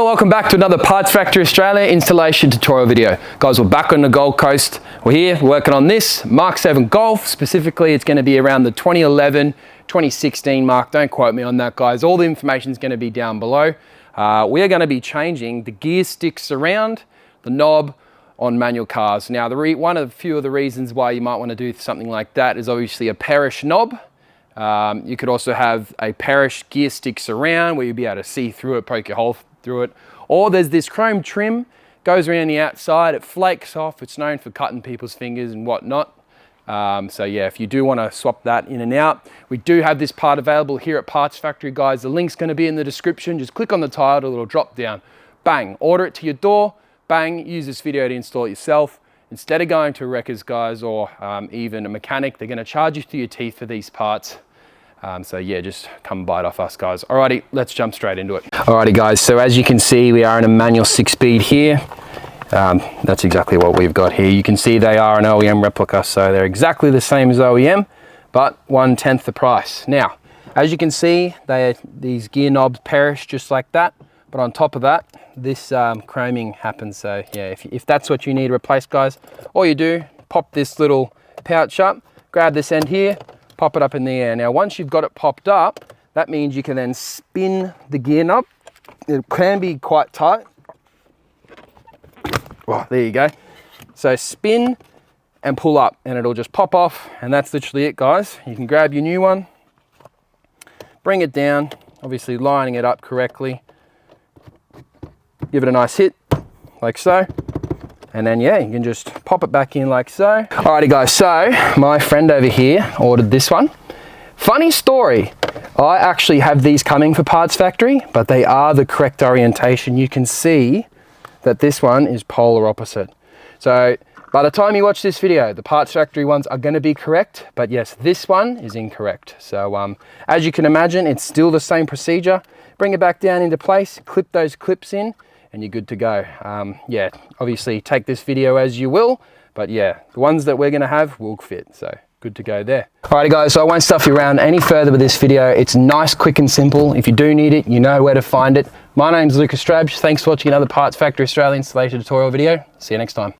welcome back to another Parts Factory Australia installation tutorial video. Guys, we're back on the Gold Coast. We're here working on this Mk7 Golf. Specifically, it's going to be around the 2011, 2016 mark. Don't quote me on that, guys. All the information is going to be down below. We are going to be changing the gear sticks around the knob on manual cars. Now, one of the few of the reasons why you might want to do something like that is obviously a perish knob. You could also have a perish gear stick surround where you'll be able to see through it, poke your hole through it. Or there's this chrome trim, goes around the outside, it flakes off. It's known for cutting people's fingers and whatnot. So yeah, if you do want to swap that in and out, we do have this part available here at Parts Factory, guys. The link's going to be in the description. Just click on the title, it'll drop down. Bang, order it to your door. Bang, use this video to install it yourself. Instead of going to a wreckers, guys, or even a mechanic, they're going to charge you through your teeth for these parts. So yeah, just come buy it off us, guys. Alrighty, let's jump straight into it. Alrighty, guys, so as you can see, we are in a manual 6-speed here. That's exactly what we've got here. You can see they are an OEM replica, so they're exactly the same as OEM, but 1/10 the price. Now, as you can see, these gear knobs perish just like that, but on top of that, this chroming happens. So yeah, if that's what you need replaced, guys, all you do, pop this little pouch up, grab this end here, pop it up in the air. Now, once you've got it popped up, that means you can then spin the gear knob. It can be quite tight. Oh, there you go. So spin and pull up and it'll just pop off, and that's literally it, guys. You can grab your new one, bring it down, obviously lining it up correctly. Give it a nice hit, like so. And then yeah, you can just pop it back in like so. Alrighty, guys, so my friend over here ordered this one. Funny story, I actually have these coming for Parts Factory, but they are the correct orientation. You can see that this one is polar opposite. So by the time you watch this video, the Parts Factory ones are going to be correct, but yes, this one is incorrect. So as you can imagine, it's still the same procedure. Bring it back down into place, clip those clips in, and you're good to go. Yeah, obviously take this video as you will, but yeah, the ones that we're gonna have will fit, so good to go there. Alrighty, guys, so I won't stuff you around any further with this video. It's nice, quick and simple. If you do need it, you know where to find it. My name's Lucas Strabs. Thanks for watching another Parts Factory Australia installation tutorial video. See you next time.